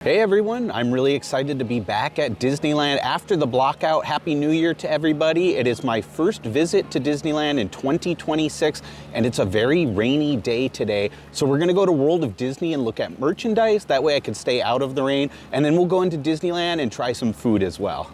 Hey everyone, I'm really excited to be back at Disneyland after the blockout. Happy New Year to everybody. It is my first visit to Disneyland in 2026 and it's a very rainy day today. So we're gonna go to World of Disney and look at merchandise. That way I can stay out of the rain, and then we'll go into Disneyland and try some food as well.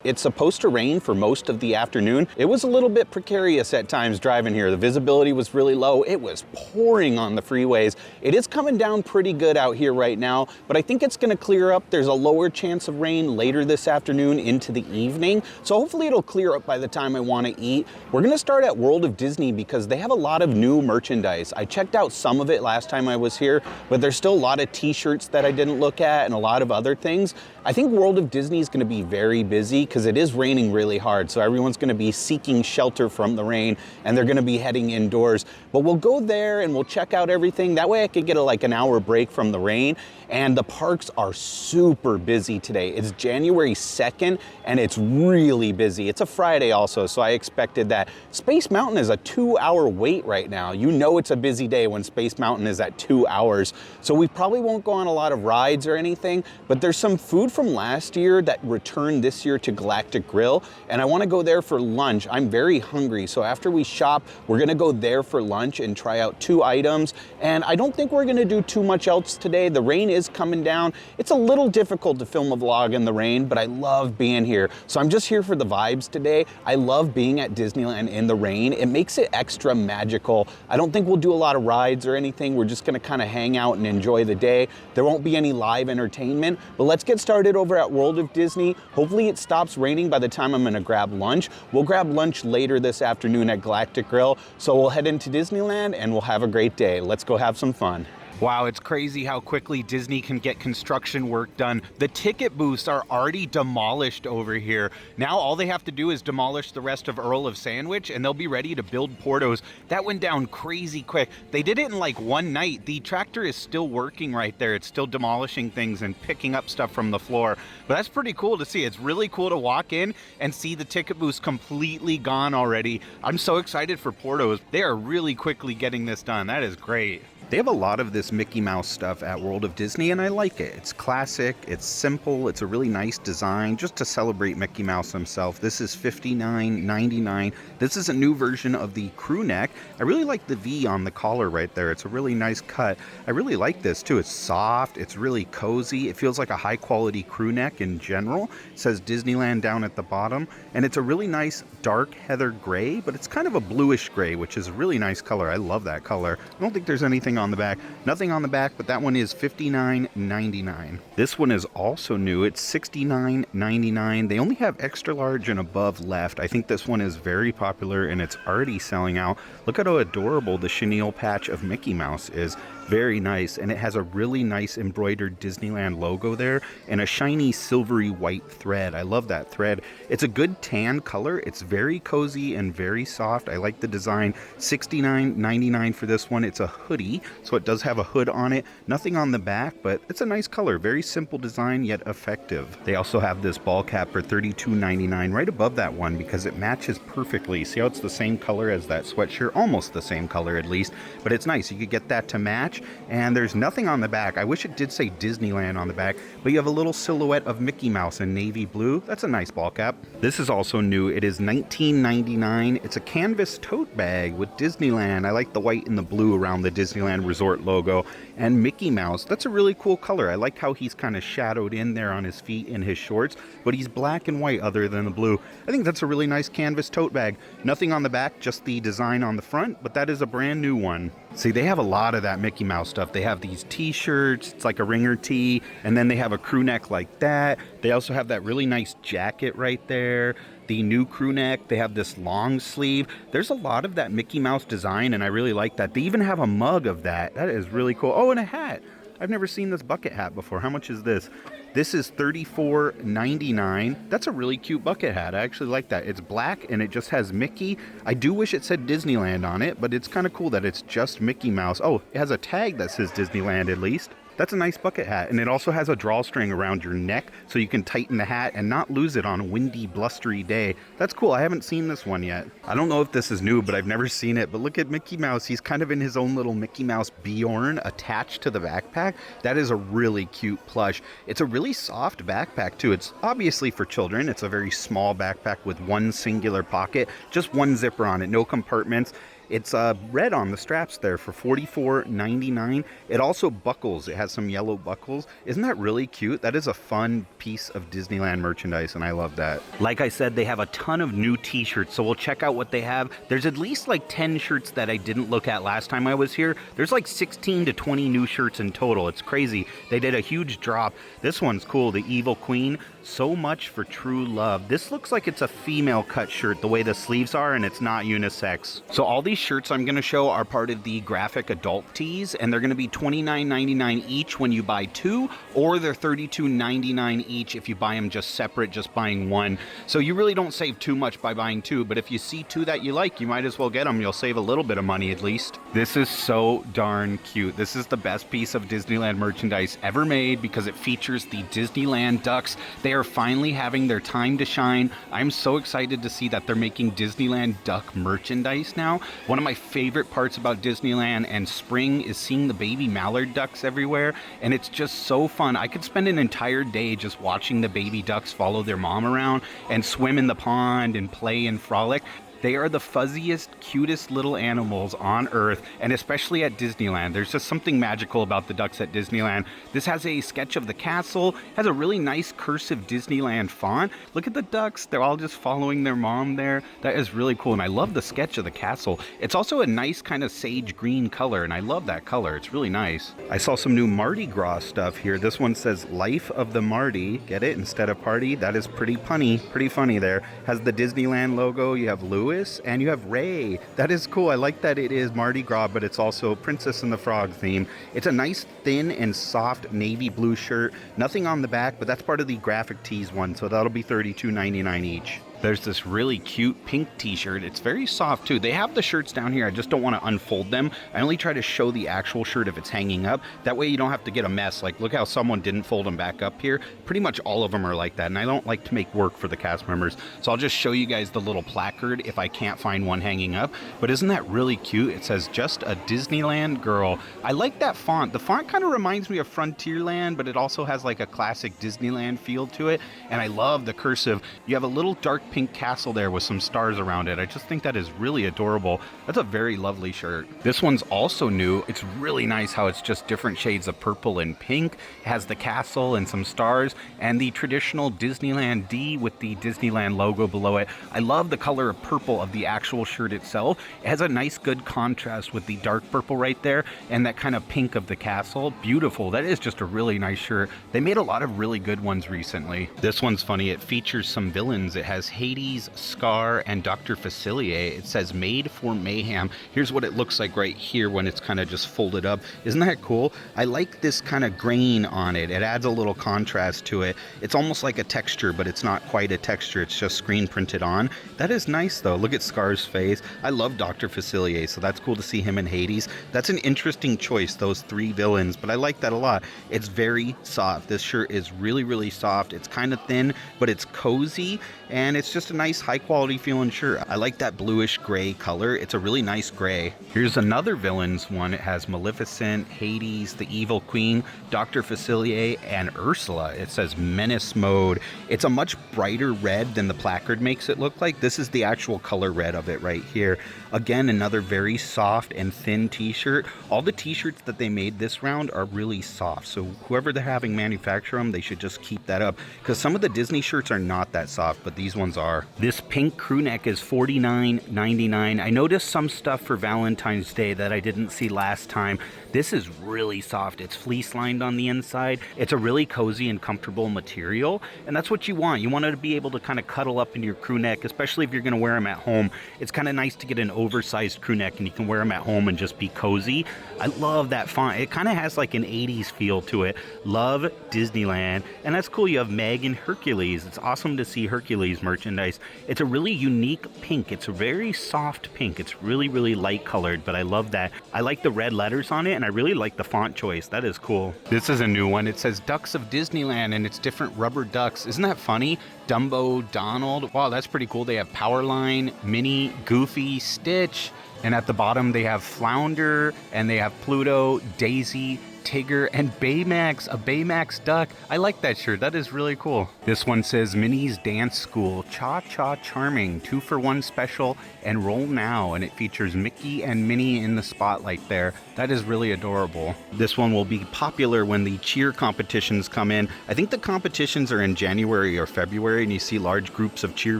It's supposed to rain for most of the afternoon. It was a little bit precarious at times driving here. The visibility was really low. It was pouring on the freeways. It is coming down pretty good out here right now, but I think it's gonna clear up. There's a lower chance of rain later this afternoon into the evening. So hopefully it'll clear up by the time I wanna eat. We're gonna start at World of Disney because they have a lot of new merchandise. I checked out some of it last time I was here, but there's still a lot of t-shirts that I didn't look at and a lot of other things. I think World of Disney is gonna be very busy because it is raining really hard. So everyone's gonna be seeking shelter from the rain and they're gonna be heading indoors. But we'll go there and we'll check out everything. That way I could get like an hour break from the rain. And the parks are super busy today. It's January 2nd and it's really busy. It's a Friday also, so I expected that. Space Mountain is a 2-hour wait right now. You know it's a busy day when Space Mountain is at 2 hours. So we probably won't go on a lot of rides or anything, but there's some food from last year that returned this year to Galactic Grill, and I wanna go there for lunch. I'm very hungry, so after we shop, we're gonna go there for lunch and try out 2 items, and I don't think we're gonna do too much else today. The rain is coming down. It's a little difficult to film a vlog in the rain, but I love being here. So I'm just here for the vibes today. I love being at Disneyland in the rain. It makes it extra magical. I don't think we'll do a lot of rides or anything. We're just gonna kind of hang out and enjoy the day. There won't be any live entertainment, but let's get started over at World of Disney. Hopefully it stops raining by the time I'm gonna grab lunch. We'll grab lunch later this afternoon at Galactic Grill. So we'll head into Disneyland and we'll have a great day. Let's go have some fun. Wow, it's crazy how quickly Disney can get construction work done. The ticket booths are already demolished over here. Now all they have to do is demolish the rest of Earl of Sandwich and they'll be ready to build Portos. That went down crazy quick. They did it in like one night. The tractor is still working right there. It's still demolishing things and picking up stuff from the floor. But that's pretty cool to see. It's really cool to walk in and see the ticket booths completely gone already. I'm so excited for Portos. They are really quickly getting this done. That is great. They have a lot of this Mickey Mouse stuff at World of Disney and I like it. It's classic, it's simple, it's a really nice design just to celebrate Mickey Mouse himself. This is $59.99. This is a new version of the crew neck. I really like the V on the collar right there. It's a really nice cut. I really like this too. It's soft, it's really cozy. It feels like a high quality crew neck in general. It says Disneyland down at the bottom and it's a really nice dark heather gray, but it's kind of a bluish gray, which is a really nice color. I love that color. I don't think there's anything on the back. Nothing on the back, but that one is $59.99. This one is also new. It's $69.99. They only have extra large and above left. I think this one is very popular and it's already selling out. Look at how adorable the chenille patch of Mickey Mouse is. Very nice, and it has a really nice embroidered Disneyland logo there and a shiny silvery white thread. I love that thread. It's a good tan color. It's very cozy and very soft. I like the design. $69.99 for this one. It's a hoodie, so it does have a hood on it. Nothing on the back, but it's a nice color. Very simple design, yet effective. They also have this ball cap for $32.99 right above that one because it matches perfectly. See how it's the same color as that sweatshirt? Almost the same color at least, but it's nice. You could get that to match. And there's nothing on the back. I wish it did say Disneyland on the back, but you have a little silhouette of Mickey Mouse in navy blue. That's a nice ball cap. This is also new. It is $19.99. It's a canvas tote bag with Disneyland. I like the white and the blue around the Disneyland Resort logo. And Mickey Mouse, that's a really cool color. I like how he's kind of shadowed in there on his feet in his shorts, but he's black and white other than the blue. I think that's a really nice canvas tote bag. Nothing on the back, just the design on the front, but that is a brand new one. See, they have a lot of that Mickey Mouse stuff. They have these t-shirts, it's like a ringer tee, and then they have a crew neck like that. They also have that really nice jacket right there. The new crew neck, they have this long sleeve. There's a lot of that Mickey Mouse design, and I really like that. They even have a mug of that. That is really cool. Oh, and a hat. I've never seen this bucket hat before. How much is this? This is $34.99. That's a really cute bucket hat. I actually like that. It's black and it just has Mickey. I do wish it said Disneyland on it, but it's kind of cool that it's just Mickey Mouse. Oh, it has a tag that says Disneyland at least. That's a nice bucket hat, and it also has a drawstring around your neck so you can tighten the hat and not lose it on a windy, blustery day. That's cool. I haven't seen this one yet. I don't know if this is new, but I've never seen it. But look at Mickey Mouse. He's kind of in his own little Mickey Mouse Bjorn attached to the backpack. That is a really cute plush. It's a really soft backpack too. It's obviously for children. It's a very small backpack with one singular pocket, just one zipper on it, no compartments. It's red on the straps there for $44.99. It also buckles. It has some yellow buckles. Isn't that really cute? That is a fun piece of Disneyland merchandise, and I love that. Like I said, they have a ton of new t-shirts, so we'll check out what they have. There's at least like 10 shirts that I didn't look at last time I was here. There's like 16 to 20 new shirts in total. It's crazy. They did a huge drop. This one's cool, the Evil Queen. So much for true love. This looks like it's a female cut shirt the way the sleeves are, and it's not unisex. So all these shirts I'm going to show are part of the graphic adult tees, and they're going to be $29.99 each when you buy two, or they're $32.99 each if you buy them just separate, just buying one. So you really don't save too much by buying two, but if you see two that you like, you might as well get them. You'll save a little bit of money at least. This is so darn cute. This is the best piece of Disneyland merchandise ever made because it features the Disneyland ducks. They are finally having their time to shine. I'm so excited to see that they're making Disneyland duck merchandise now. One of my favorite parts about Disneyland and spring is seeing the baby mallard ducks everywhere, and it's just so fun. I could spend an entire day just watching the baby ducks follow their mom around and swim in the pond and play and frolic. They are the fuzziest, cutest little animals on Earth, and especially at Disneyland. There's just something magical about the ducks at Disneyland. This has a sketch of the castle, has a really nice cursive Disneyland font. Look at the ducks. They're all just following their mom there. That is really cool, and I love the sketch of the castle. It's also a nice kind of sage green color, and I love that color. It's really nice. I saw some new Mardi Gras stuff here. This one says Life of the Mardi. Get it? Instead of party. That is pretty punny, pretty funny there. Has the Disneyland logo. You have Louis. And you have Ray. That is cool. I like that it is Mardi Gras, but it's also Princess and the Frog theme. It's a nice thin and soft navy blue shirt. Nothing on the back, but that's part of the graphic tees one, so that'll be $32.99 each. There's this really cute pink t-shirt. It's very soft too. They have the shirts down here. I just don't want to unfold them. I only try to show the actual shirt if it's hanging up. That way you don't have to get a mess. Like, look how someone didn't fold them back up here. Pretty much all of them are like that, and I don't like to make work for the cast members. So I'll just show you guys the little placard if I can't find one hanging up. But isn't that really cute? It says, "Just a Disneyland girl." I like that font. The font kind of reminds me of Frontierland, but it also has like a classic Disneyland feel to it. And I love the cursive. You have a little dark pink castle there with some stars around it. I just think that is really adorable. That's a very lovely shirt. This one's also new. It's really nice how it's just different shades of purple and pink. It has the castle and some stars and the traditional Disneyland D with the Disneyland logo below it. I love the color of purple of the actual shirt itself. It has a nice good contrast with the dark purple right there and that kind of pink of the castle. Beautiful. That is just a really nice shirt. They made a lot of really good ones recently. This one's funny. It features some villains. It has Hades, Scar, and Dr. Facilier. It says made for mayhem. Here's what it looks like right here when it's kind of just folded up. Isn't that cool? I like this kind of grain on it. It adds a little contrast to it. It's almost like a texture, but it's not quite a texture. It's just screen printed on. That is nice though. Look at Scar's face. I love Dr. Facilier, so that's cool to see him in Hades. That's an interesting choice, those three villains, but I like that a lot. It's very soft. This shirt is really, really soft. It's kind of thin, but it's cozy, and it's just a nice high quality feeling shirt. I like that bluish gray color. It's a really nice gray. Here's another villains one. It has Maleficent, Hades, the Evil Queen, Dr. Facilier, and Ursula. It says Menace Mode. It's a much brighter red than the placard makes it look like. This is the actual color red of it right here. Again, another very soft and thin t-shirt. All the t-shirts that they made this round are really soft, so whoever they're having manufacture them, they should just keep that up, because some of the Disney shirts are not that soft, but these ones are. This pink crew neck is $49.99. I noticed some stuff for Valentine's Day that I didn't see last time. This is really soft. It's fleece lined on the inside. It's a really cozy and comfortable material, and that's what you want. You want it to be able to kind of cuddle up in your crew neck, especially if you're going to wear them at home. It's kind of nice to get an oversized crew neck and you can wear them at home and just be cozy. I love that font. It kind of has like an 80s feel to it. Love Disneyland. And that's cool. You have Meg and Hercules. It's awesome to see Hercules merch merchandise. It's a really unique pink. It's a very soft pink. It's really, really light colored, but I love that. I like the red letters on it, and I really like the font choice. That is cool. This is a new one. It says Ducks of Disneyland, and it's different rubber ducks. Isn't that funny? Dumbo, Donald. Wow, that's pretty cool. They have Powerline, Minnie, Goofy, Stitch, and at the bottom they have Flounder, and they have Pluto, Daisy, Tigger, and Baymax, a Baymax duck. I like that shirt. That is really cool. This one says Minnie's Dance School, Cha-Cha Charming, 2-for-1 special, and roll now. And it features Mickey and Minnie in the spotlight there. That is really adorable. This one will be popular when the cheer competitions come in. I think the competitions are in January or February, and you see large groups of cheer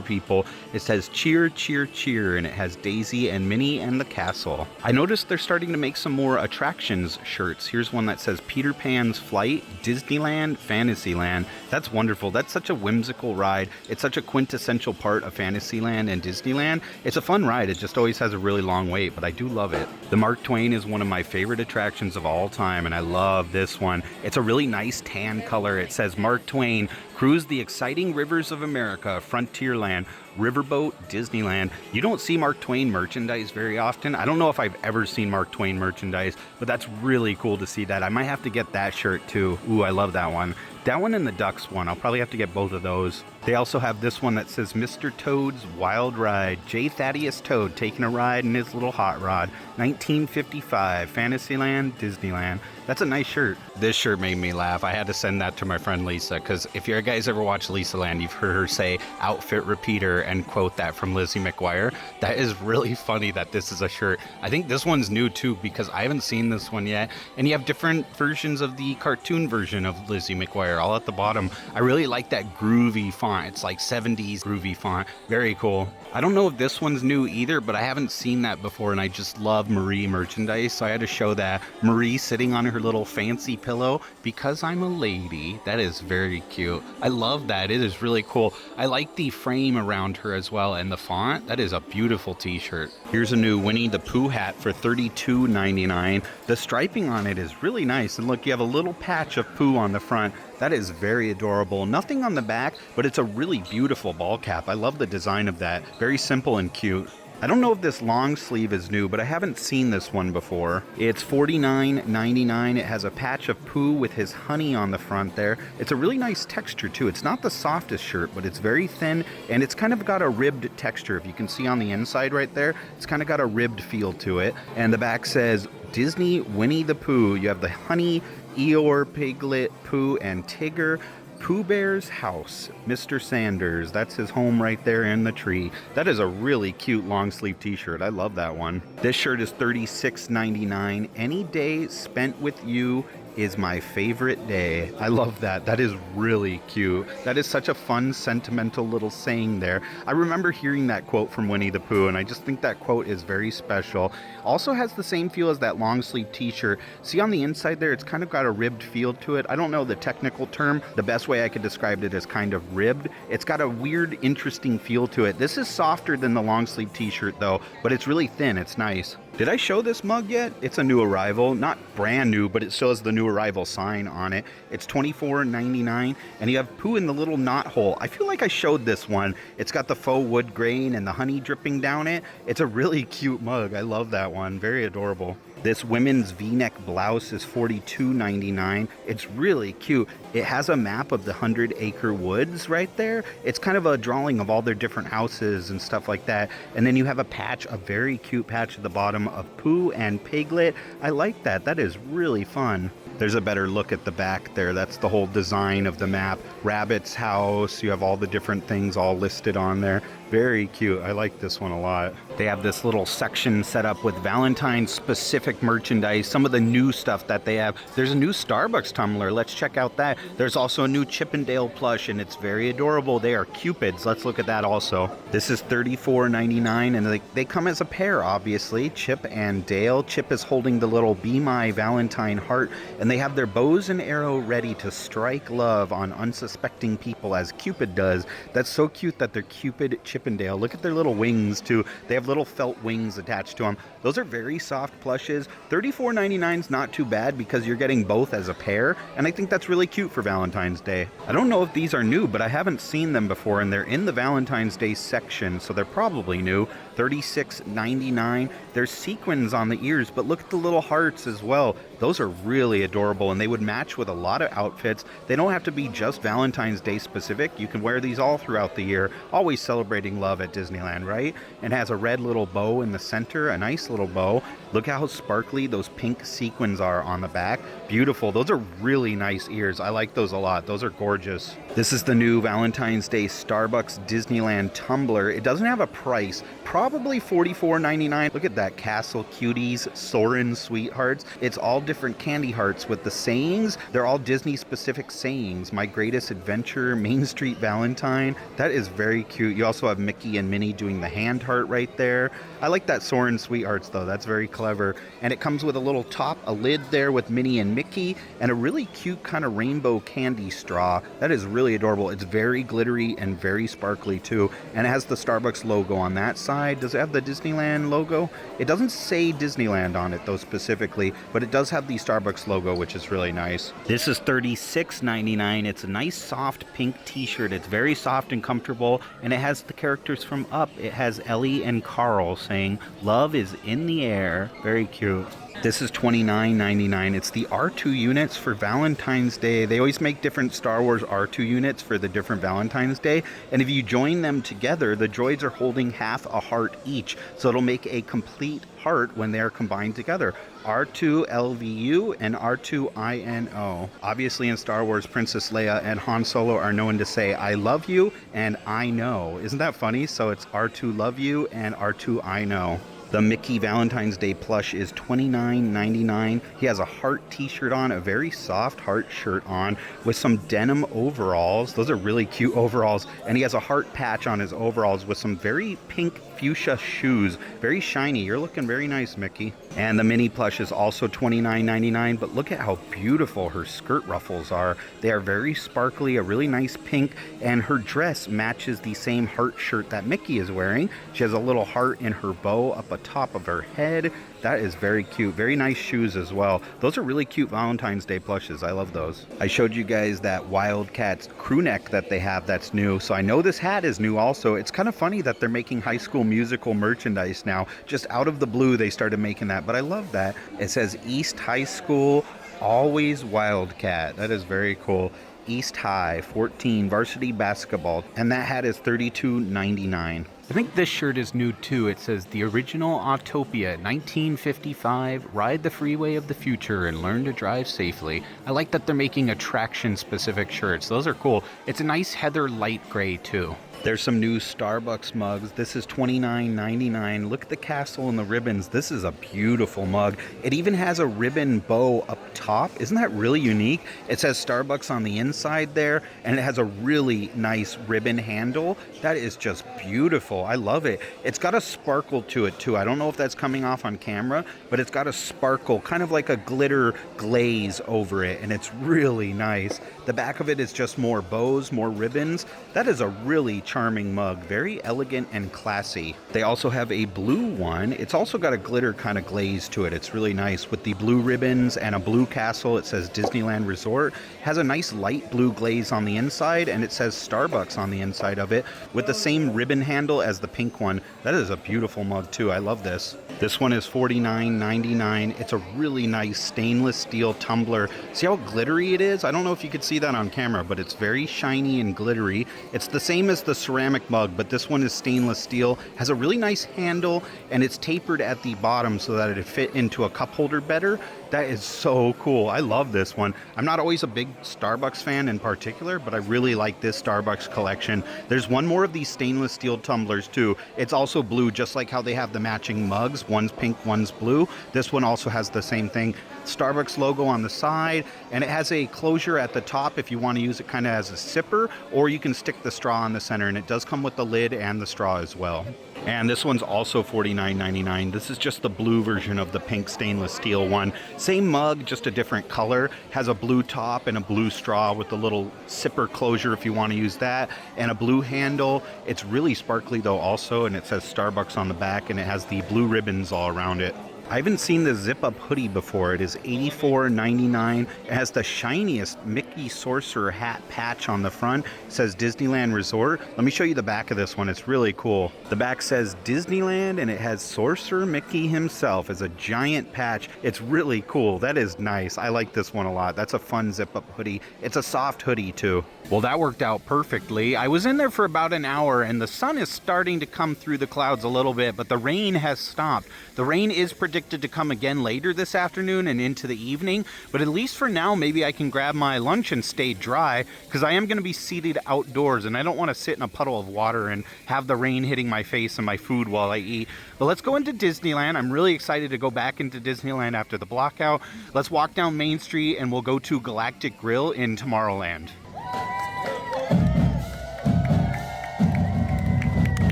people. It says cheer, cheer, cheer, and it has Daisy and Minnie and the castle. I noticed they're starting to make some more attractions shirts. Here's one that says Peter Pan's Flight, Disneyland, Fantasyland. That's wonderful. That's such a whimsical ride. It's such a quintessential part of Fantasyland and Disneyland. It's a fun ride. It just always has a really long wait, but I do love it. The Mark Twain is one of my favorite attractions of all time, and I love this one. It's a really nice tan color. It says Mark Twain, cruise the exciting rivers of America, Frontierland, Riverboat, Disneyland. You don't see Mark Twain merchandise very often. I don't know if I've ever seen Mark Twain merchandise, but that's really cool to see that. I might have to get that shirt too. Ooh, I love that one. That one and the Ducks one. I'll probably have to get both of those. They also have this one that says Mr. Toad's Wild Ride. J. Thaddeus Toad taking a ride in his little hot rod. 1955, Fantasyland, Disneyland. That's a nice shirt. This shirt made me laugh. I had to send that to my friend Lisa, because if you guys ever watch Lisa Land, you've heard her say outfit repeater and quote that from Lizzie McGuire. That is really funny that this is a shirt. I think this one's new too, because I haven't seen this one yet. And you have different versions of the cartoon version of Lizzie McGuire all at the bottom. I really like that groovy font. It's like 70s groovy font. Very cool. I don't know if this one's new either, but I haven't seen that before, and I just love Marie merchandise, so I had to show that. Marie sitting on her little fancy pillow, because I'm a lady. That is very cute. I love that. It is really cool. I like the frame around her as well, and the font. That is a beautiful t-shirt. Here's a new Winnie the Pooh hat for $32.99. The striping on it is really nice, and look, you have a little patch of Pooh on the front. That is very adorable. Nothing on the back, but it's a really beautiful ball cap. I love the design of that. Very simple and cute. I don't know if this long sleeve is new, but I haven't seen this one before. It's $49.99. It has a patch of Pooh with his honey on the front there. It's a really nice texture too. It's not the softest shirt, but it's very thin, and it's kind of got a ribbed texture. If you can see on the inside right there, it's kind of got a ribbed feel to it. And the back says Disney Winnie the Pooh. You have the honey, Eeyore, Piglet, Pooh, and Tigger. Pooh Bear's house, Mr. Sanders. That's his home right there in the tree. That is a really cute long sleeve t-shirt. I love that one. This shirt is $36.99. Any day spent with you is my favorite day. I love that. That is really cute. That is such a fun, sentimental little saying there. I remember hearing that quote from Winnie the Pooh, and I just think that quote is very special. Also has the same feel as that long sleeve t-shirt. See on the inside there, it's kind of got a ribbed feel to it. I don't know the technical term. The best way I could describe it is kind of ribbed. It's got a weird, interesting feel to it. This is softer than the long sleeve t-shirt though, but it's really thin. It's nice. Did I show this mug yet? It's a new arrival. Not brand new, but it still has the new arrival sign on it. It's $24.99, and you have Pooh in the little knot hole. I feel like I showed this one. It's got the faux wood grain and the honey dripping down it. It's a really cute mug. I love that one. Very adorable. This women's V-neck blouse is $42.99. It's really cute. It has a map of the 100-acre woods right there. It's kind of a drawing of all their different houses and stuff like that. And then you have a patch, a very cute patch at the bottom of Pooh and Piglet. I like that. That is really fun. There's a better look at the back there. That's the whole design of the map. Rabbit's house. You have all the different things all listed on there. Very cute. I like this one a lot. They have this little section set up with Valentine specific merchandise, some of the new stuff that they have. There's a new Starbucks tumbler. Let's check out that. There's also a new Chippendale plush, and it's very adorable. They are Cupids. Let's look at that also. This is $34.99, and they come as a pair, obviously. Chip and Dale. Chip is holding the little Be My Valentine heart, and they have their bows and arrow ready to strike love on unsuspecting people as Cupid does. That's so cute that they're Cupid Chippendale. Look at their little wings too. They have have little felt wings attached to them. Those are very soft plushes. $34.99 is not too bad because you're getting both as a pair, and I think that's really cute for Valentine's Day. I don't know if these are new, but I haven't seen them before, and they're in the Valentine's Day section, so they're probably new. $36.99. There's sequins on the ears, but look at the little hearts as well. Those are really adorable, and they would match with a lot of outfits. They don't have to be just Valentine's Day specific. You can wear these all throughout the year, always celebrating love at Disneyland, right? And has a red little bow in the center, a nice little bow. Look how sparkly those pink sequins are on the back. Beautiful. Those are really nice ears. I like those a lot. Those are gorgeous. This is the new Valentine's Day Starbucks Disneyland tumbler. It doesn't have a price. Probably $44.99. Look at that. Castle Cuties, Soarin' Sweethearts. It's all different candy hearts with the sayings. They're all Disney specific sayings. My Greatest Adventure, Main Street Valentine. That is very cute. You also have Mickey and Minnie doing the hand heart right there. I like that Soarin' Sweethearts though. That's very clever. And it comes with a little top, a lid there with Minnie and Mickey, and a really cute kind of rainbow candy straw. That is really adorable. It's very glittery and very sparkly too. And it has the Starbucks logo on that side. Does it have the Disneyland logo? It doesn't say Disneyland on it though specifically, but it does have the Starbucks logo, which is really nice. This is $36.99. It's a nice soft pink t-shirt. It's very soft and comfortable, and it has the characters from Up. It has Ellie and Carl saying, "Love is in the air." Very cute. This is $29.99. It's the R2 units for Valentine's Day. They always make different Star Wars R2 units for the different Valentine's Day. And if you join them together, the droids are holding half a heart each. So it'll make a complete heart when they're combined together. R2 LVU and R2 INO. Obviously in Star Wars, Princess Leia and Han Solo are known to say, "I love you" and "I know." Isn't that funny? So it's R2 love you and R2 I know. The Mickey Valentine's Day plush is $29.99. He has a heart t-shirt on, a very soft heart shirt on with some denim overalls. Those are really cute overalls. And he has a heart patch on his overalls with some very pink fuchsia shoes. Very shiny. You're looking very nice, Mickey. And the mini plush is also $29.99, but look at how beautiful her skirt ruffles are. They are very sparkly, a really nice pink, and her dress matches the same heart shirt that Mickey is wearing. She has a little heart in her bow up atop of her head. That is very cute. Very nice shoes as well. Those are really cute Valentine's Day plushes. I love those. I showed you guys that Wildcats crew neck that they have that's new. So I know this hat is new also. It's kind of funny that they're making High School Musical merchandise now. Just out of the blue, they started making that. But I love that. It says East High School, always Wildcat. That is very cool. East High, 14, varsity basketball. And that hat is $32.99. I think this shirt is new too. It says the original Autopia, 1955, ride the freeway of the future and learn to drive safely. I like that they're making attraction specific shirts. Those are cool. It's a nice heather light gray too. There's some new Starbucks mugs. This is $29.99. Look at the castle and the ribbons. This is a beautiful mug. It even has a ribbon bow up top. Isn't that really unique? It says Starbucks on the inside there, and it has a really nice ribbon handle. That is just beautiful. I love it. It's got a sparkle to it too. I don't know if that's coming off on camera, but it's got a sparkle, kind of like a glitter glaze over it, and it's really nice. The back of it is just more bows, more ribbons. That is a really charming mug. Very elegant and classy. They also have a blue one. It's also got a glitter kind of glaze to it. It's really nice with the blue ribbons and a blue castle. It says Disneyland Resort. Has a nice light blue glaze on the inside, and it says Starbucks on the inside of it with the same ribbon handle as the pink one. That is a beautiful mug too. I love this. This one is $49.99. It's a really nice stainless steel tumbler. See how glittery it is? I don't know if you could see that on camera, but it's very shiny and glittery. It's the same as the ceramic mug, but this one is stainless steel. Has a really nice handle, and it's tapered at the bottom so that it fit into a cup holder better. That is so cool. I love this one. I'm not always a big Starbucks fan in particular, but I really like this Starbucks collection. There's one more of these stainless steel tumblers too. It's also blue, just like how they have the matching mugs. One's pink, one's blue. This one also has the same thing. Starbucks logo on the side, and it has a closure at the top if you want to use it kind of as a sipper, or you can stick the straw in the center, and it does come with the lid and the straw as well. And this one's also $49.99. This is just the blue version of the pink stainless steel one. Same mug, just a different color. Has a blue top and a blue straw with a little sipper closure if you want to use that, and a blue handle. It's really sparkly though also, and it says Starbucks on the back, and it has the blue ribbons all around it. I haven't seen the zip-up hoodie before. It is $84.99. It has the shiniest Mickey Sorcerer hat patch on the front. It says Disneyland Resort. Let me show you the back of this one. It's really cool. The back says Disneyland, and it has Sorcerer Mickey himself as a giant patch. It's really cool. That is nice. I like this one a lot. That's a fun zip-up hoodie. It's a soft hoodie too. Well, that worked out perfectly. I was in there for about an hour, and the sun is starting to come through the clouds a little bit, but the rain has stopped. The rain is predicted to come again later this afternoon and into the evening, but at least for now, maybe I can grab my lunch and stay dry, because I am going to be seated outdoors, and I don't want to sit in a puddle of water and have the rain hitting my face and my food while I eat. But let's go into Disneyland. I'm really excited to go back into Disneyland after the blockout. Let's walk down Main Street, and we'll go to Galactic Grill in Tomorrowland.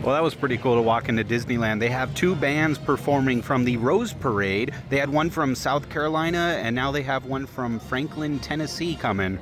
Well, that was pretty cool to walk into Disneyland. They have two bands performing from the Rose Parade. They had one from South Carolina, and now they have one from Franklin, Tennessee coming.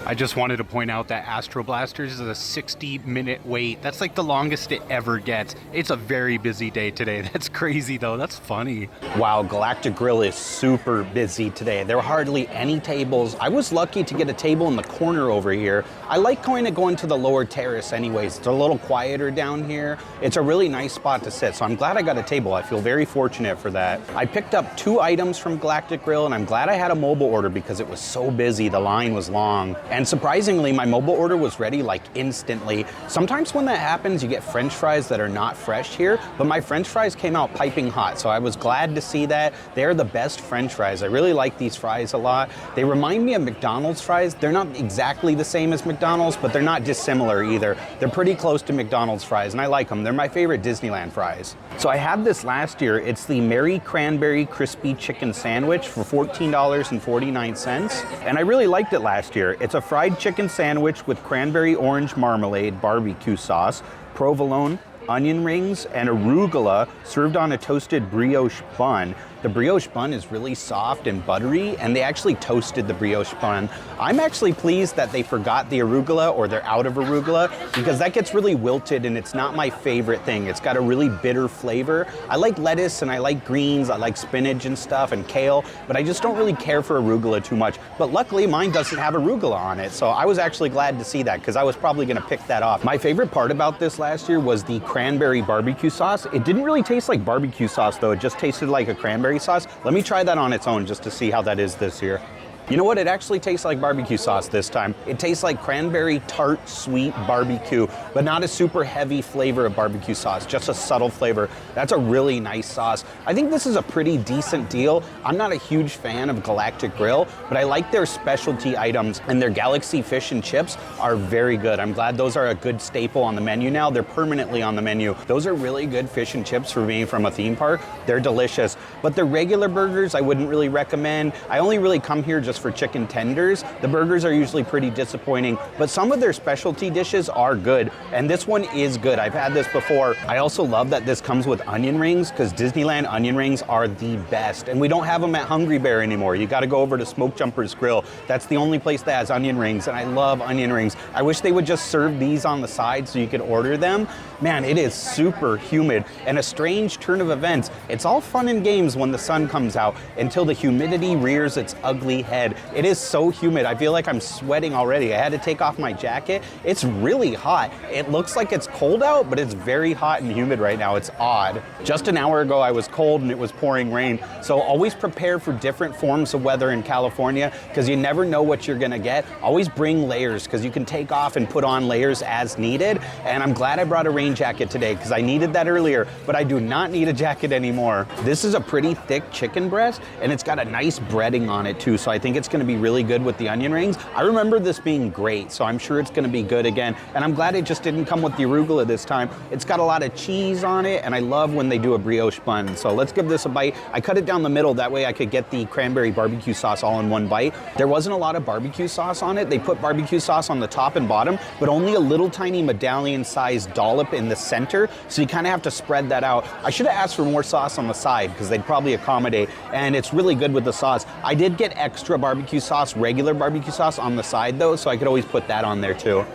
I just wanted to point out that Astro Blasters is a 60-minute wait. That's like the longest it ever gets. It's a very busy day today. That's crazy though. That's funny. Wow, Galactic Grill is super busy today. There are hardly any tables. I was lucky to get a table in the corner over here. I like going to the lower terrace anyways. It's a little quieter down here. It's a really nice spot to sit, so I'm glad I got a table. I feel very fortunate for that. I picked up 2 items from Galactic Grill, and I'm glad I had a mobile order because it was so busy. The line was long. And surprisingly, my mobile order was ready like instantly. Sometimes when that happens, you get French fries that are not fresh here, but my French fries came out piping hot, so I was glad to see that. They're the best French fries. I really like these fries a lot. They remind me of McDonald's fries. They're not exactly the same as McDonald's, but they're not dissimilar either. They're pretty close to McDonald's fries, and I like them. They're my favorite Disneyland fries. So I had this last year. It's the Mary Cranberry Crispy Chicken Sandwich for $14.49, and I really liked it last year. It's a fried chicken sandwich with cranberry orange marmalade, barbecue sauce, provolone, onion rings, and arugula served on a toasted brioche bun. The brioche bun is really soft and buttery, and they actually toasted the brioche bun. I'm actually pleased that they forgot the arugula, or they're out of arugula, because that gets really wilted and it's not my favorite thing. It's got a really bitter flavor. I like lettuce and I like greens, I like spinach and stuff and kale, but I just don't really care for arugula too much. But luckily mine doesn't have arugula on it, so I was actually glad to see that because I was probably gonna pick that off. My favorite part about this last year was the cranberry barbecue sauce. It didn't really taste like barbecue sauce though, it just tasted like a cranberry sauce. Let me try that on its own just to see how that is this year. You know what? It actually tastes like barbecue sauce this time. It tastes like cranberry tart sweet barbecue, but not a super heavy flavor of barbecue sauce, just a subtle flavor. That's a really nice sauce. I think this is a pretty decent deal. I'm not a huge fan of Galactic Grill, but I like their specialty items, and their Galaxy fish and chips are very good. I'm glad those are a good staple on the menu now. They're permanently on the menu. Those are really good fish and chips for being from a theme park. They're delicious, but the regular burgers I wouldn't really recommend. I only really come here just famous for chicken tenders. The burgers are usually pretty disappointing, but some of their specialty dishes are good, and this one is good. I've had this before. I also love that this comes with onion rings, because Disneyland onion rings are the best, and we don't have them at Hungry Bear anymore. You gotta go over to Smoke Jumper's Grill. That's the only place that has onion rings, and I love onion rings. I wish they would just serve these on the side so you could order them. Man, it is super humid, and a strange turn of events. It's all fun and games when the sun comes out until the humidity rears its ugly head. It is so humid. I feel like I'm sweating already. I had to take off my jacket. It's really hot. It looks like it's cold out, but it's very hot and humid right now. It's odd. Just an hour ago, I was cold and it was pouring rain. So always prepare for different forms of weather in California, because you never know what you're gonna get. Always bring layers, because you can take off and put on layers as needed. And I'm glad I brought a rain jacket today, because I needed that earlier, but I do not need a jacket anymore. This is a pretty thick chicken breast, and it's got a nice breading on it too, so I think it's gonna be really good with the onion rings. I remember this being great, so I'm sure it's gonna be good again, and I'm glad it just didn't come with the arugula this time. It's got a lot of cheese on it, and I love when they do a brioche bun, so let's give this a bite. I cut it down the middle, that way I could get the cranberry barbecue sauce all in one bite. There wasn't a lot of barbecue sauce on it. They put barbecue sauce on the top and bottom, but only a little tiny medallion-sized dollop in the center, so you kind of have to spread that out. I should have asked for more sauce on the side, because they'd probably accommodate, and it's really good with the sauce. I did get extra barbecue sauce, regular barbecue sauce on the side though, so I could always put that on there too.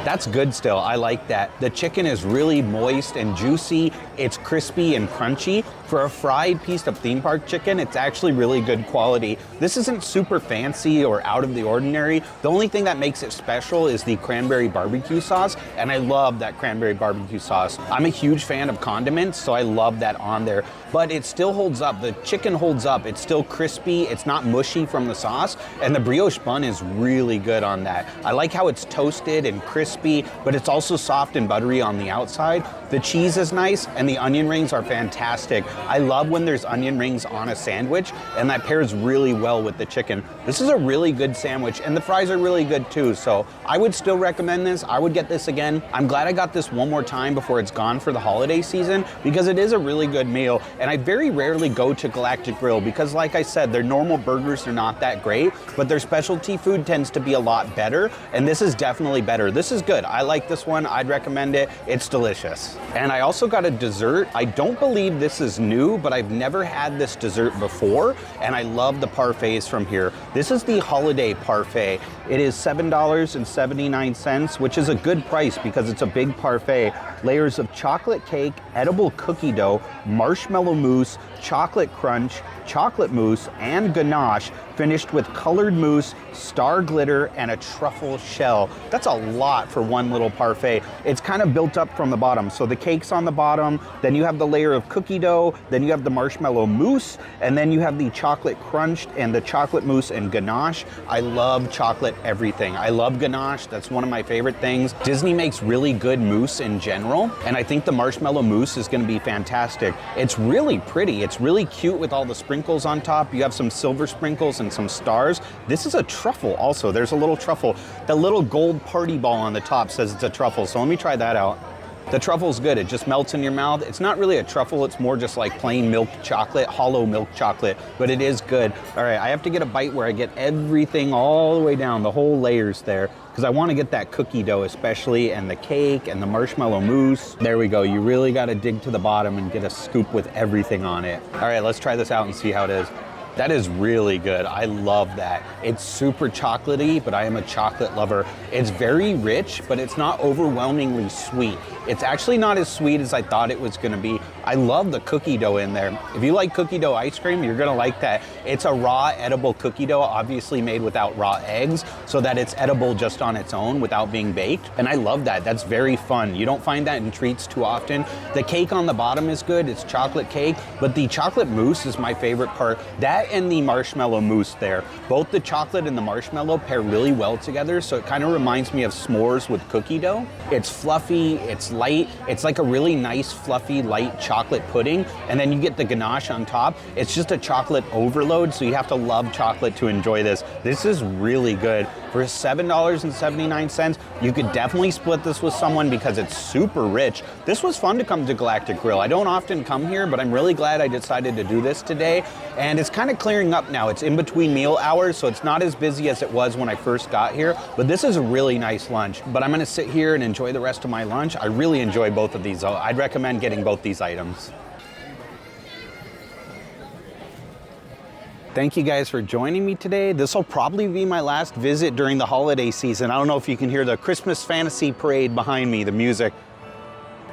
That's good still, I like that. The chicken is really moist and juicy. It's crispy and crunchy. For a fried piece of theme park chicken, it's actually really good quality. This isn't super fancy or out of the ordinary. The only thing that makes it special is the cranberry barbecue sauce, and I love that cranberry barbecue sauce. I'm a huge fan of condiments, so I love that on there. But it still holds up. The chicken holds up. It's still crispy. It's not mushy from the sauce, and the brioche bun is really good on that. I like how it's toasted and crispy, but it's also soft and buttery on the outside. The cheese is nice, and the onion rings are fantastic. I love when there's onion rings on a sandwich, and that pairs really well with the chicken. This is a really good sandwich, and the fries are really good too, so I would still recommend this. I would get this again. I'm glad I got this one more time before it's gone for the holiday season, because it is a really good meal, and I very rarely go to Galactic Grill, because like I said, their normal burgers are not that great, but their specialty food tends to be a lot better, and this is definitely better. This is good. I like this one. I'd recommend it. It's delicious. And I also got a dessert. I don't believe this is new, but I've never had this dessert before, and I love the parfaits from here. This is the Holiday Parfait. It is $7.79, which is a good price because it's a big parfait. Layers of chocolate cake, edible cookie dough, marshmallow mousse, chocolate crunch, chocolate mousse, and ganache, finished with colored mousse, star glitter, and a truffle shell. That's a lot for one little parfait. It's kind of built up from the bottom. So the cake's on the bottom, then you have the layer of cookie dough, then you have the marshmallow mousse, and then you have the chocolate crunched and the chocolate mousse and ganache. I love chocolate everything. I love ganache. That's one of my favorite things. Disney makes really good mousse in general, and I think the marshmallow mousse is gonna be fantastic. It's really pretty. It's really cute with all the sprinkles on top. You have some silver sprinkles and some stars. This is a truffle also. There's a little truffle. The little gold party ball on the top says it's a truffle, so let me try that out. The truffle's good. It just melts in your mouth. It's not really a truffle. It's more just like plain milk chocolate, hollow milk chocolate, but it is good. All right, I have to get a bite where I get everything all the way down, the whole layers there, because I want to get that cookie dough especially, and the cake and the marshmallow mousse. There we go. You really got to dig to the bottom and get a scoop with everything on it. All right, let's try this out and see how it is. That is really good. I love that. It's super chocolatey, but I am a chocolate lover. It's very rich, but it's not overwhelmingly sweet. It's actually not as sweet as I thought it was gonna be. I love the cookie dough in there. If you like cookie dough ice cream, you're gonna like that. It's a raw edible cookie dough, obviously made without raw eggs, so that it's edible just on its own without being baked. And I love that. That's very fun. You don't find that in treats too often. The cake on the bottom is good. It's chocolate cake, but the chocolate mousse is my favorite part. That and the marshmallow mousse there. Both the chocolate and the marshmallow pair really well together, so it kind of reminds me of s'mores with cookie dough. It's fluffy, it's light, it's like a really nice, fluffy, light chocolate pudding, and then you get the ganache on top. It's just a chocolate overload, so you have to love chocolate to enjoy this. This is really good. For $7.79, you could definitely split this with someone because it's super rich. This was fun to come to Galactic Grill. I don't often come here, but I'm really glad I decided to do this today. And it's kind of clearing up now. It's in between meal hours, so it's not as busy as it was when I first got here. But this is a really nice lunch. But I'm gonna sit here and enjoy the rest of my lunch. I really enjoy both of these though. I'd recommend getting both these items. Thank you guys for joining me today. This will probably be my last visit during the holiday season. I don't know if you can hear the Christmas fantasy parade behind me, the music.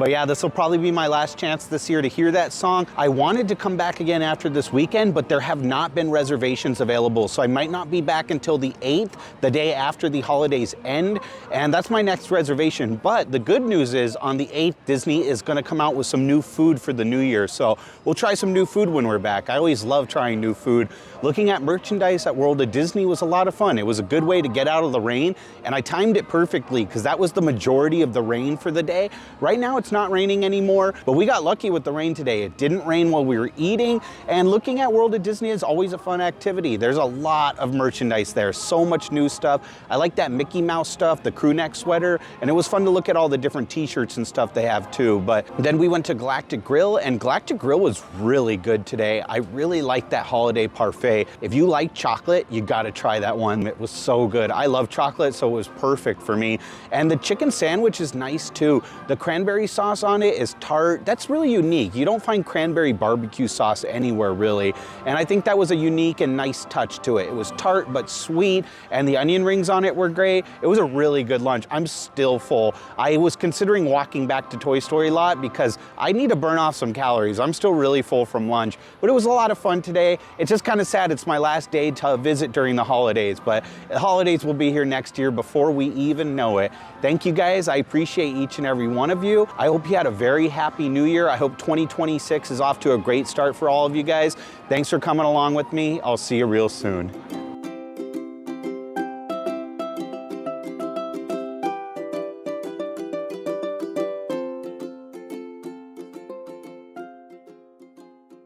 But yeah, this will probably be my last chance this year to hear that song. I wanted to come back again after this weekend, but there have not been reservations available. So I might not be back until the 8th, the day after the holidays end. And that's my next reservation. But the good news is on the 8th, Disney is gonna come out with some new food for the new year. So we'll try some new food when we're back. I always love trying new food. Looking at merchandise at World of Disney was a lot of fun. It was a good way to get out of the rain. And I timed it perfectly because that was the majority of the rain for the day. Right now it's not raining anymore, but we got lucky with the rain today. It didn't rain while we were eating, and looking at World of Disney is always a fun activity. There's a lot of merchandise there, so much new stuff. I like that Mickey Mouse stuff, the crew neck sweater, and it was fun to look at all the different t-shirts and stuff they have too. But then we went to Galactic Grill, and Galactic Grill was really good today. I really like that Holiday Parfait. If you like chocolate, you gotta try that one. It was so good. I love chocolate, so it was perfect for me. And the chicken sandwich is nice too. The cranberry sauce on it is tart. That's really unique. You don't find cranberry barbecue sauce anywhere really. And I think that was a unique and nice touch to it. It was tart but sweet, and the onion rings on it were great. It was a really good lunch. I'm still full. I was considering walking back to Toy Story Lot because I need to burn off some calories. I'm still really full from lunch, but it was a lot of fun today. It's just kind of sad it's my last day to visit during the holidays, but the holidays will be here next year before we even know it. Thank you guys. I appreciate each and every one of you. I hope you had a very happy new year. I hope 2026 is off to a great start for all of you guys. Thanks for coming along with me. I'll see you real soon.